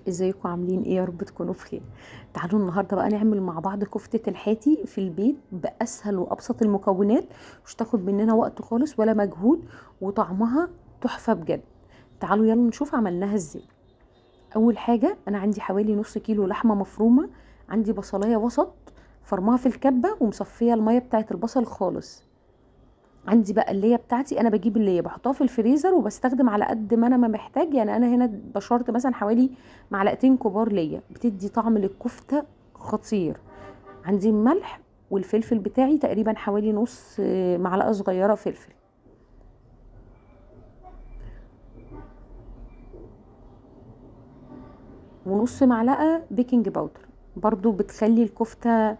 ازيكم عاملين ايه؟ يا رب تكونوا بخير. تعالوا النهارده بقى نعمل مع بعض كفتة الحاتي في البيت باسهل وابسط المكونات، مش تاخد مننا وقت خالص ولا مجهود، وطعمها تحفة بجد. تعالوا يلا نشوف عملناها ازاي. اول حاجة انا عندي حوالي نص كيلو لحمة مفرومة، عندي بصلاية وسط فرماها في الكبة ومصفية المية بتاعة البصل خالص. عندي بقى الليه بتاعتي، انا بجيب الليه بحطها في الفريزر وبستخدم على قد ما انا ما محتاج، يعني انا هنا بشرت مثلا حوالي معلقتين كبار ليا، بتدي طعم للكفته خطير. عندي الملح والفلفل بتاعي تقريبا حوالي نص معلقه صغيره فلفل، ونص معلقه بيكنج باودر، برضو بتخلي الكفته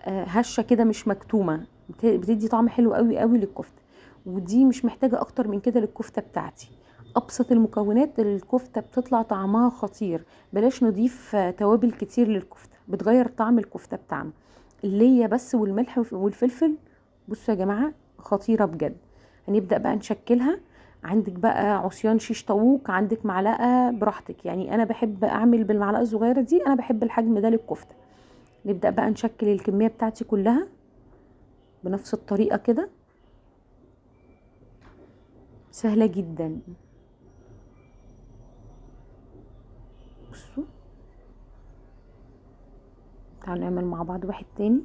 هشه كده مش مكتومه، بتدي طعم حلو قوي قوي للكفته. ودي مش محتاجه اكتر من كده للكفته بتاعتي. ابسط المكونات الكفته بتطلع طعمها خطير. بلاش نضيف توابل كتير للكفته، بتغير طعم الكفته بتاعنا. الليه بس والملح والفلفل، بصوا يا جماعه خطيره بجد. هنبدا بقى نشكلها. عندك بقى عصيان شيش طاووق، عندك معلقه براحتك، يعني انا بحب اعمل بالمعلقه الصغيره دي، انا بحب الحجم ده للكفته. نبدا بقى نشكل الكميه بتاعتي كلها بنفس الطريقه كده، سهله جدا. بصوا، تعالوا نعمل مع بعض واحد تاني.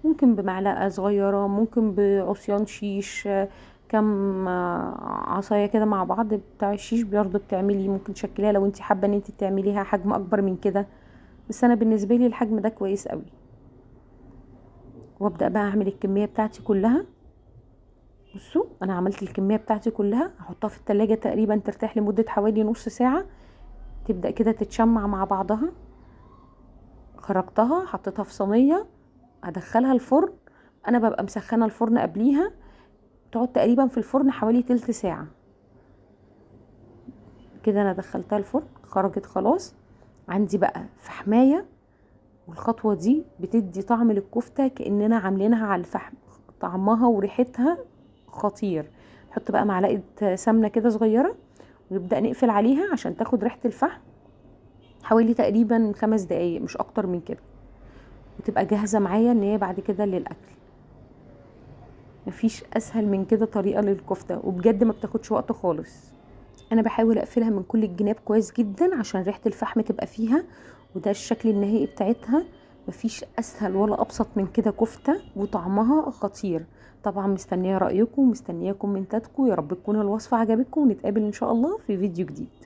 ممكن بمعلقه صغيره، ممكن بعصيان شيش، كم عصايه كده مع بعض بتاع الشيش برضه بتعملي، ممكن تشكليها لو انت حابه ان انت تعمليها حجم اكبر من كده، بس انا بالنسبه لي الحجم ده كويس قوي. وابدا بقى اعمل الكميه بتاعتي كلها. بصوا انا عملت الكميه بتاعتي كلها، هحطها في التلاجة تقريبا ترتاح لمده حوالي نص ساعه، تبدا كده تتشمع مع بعضها. خرجتها حطيتها في صينيه، ادخلها الفرن. انا ببقى مسخنه الفرن قبليها، تقعد تقريبا في الفرن حوالي تلت ساعه. كده انا دخلتها الفرن، خرجت خلاص. عندي بقى فحمايه، والخطوه دي بتدي طعم للكفته كاننا عاملينها على الفحم، طعمها وريحتها خطير. نحط بقى معلقه سمنه كده صغيره، ونبدا نقفل عليها عشان تاخد ريحه الفحم حوالي تقريبا 5 دقايق، مش اكتر من كده، وتبقى جاهزه معايا ان هي بعد كده للاكل. مفيش اسهل من كده طريقه للكفته، وبجد ما بتاخدش وقت خالص. انا بحاول اقفلها من كل الجناب كويس جدا عشان ريحه الفحم تبقى فيها، وده الشكل النهائي بتاعتها. مفيش اسهل ولا ابسط من كده كفته، وطعمها خطير. طبعا مستنيه رايكم، مستنيه كومنتاتكم، يا رب تكون الوصفه عجبتكم، ونتقابل ان شاء الله في فيديو جديد.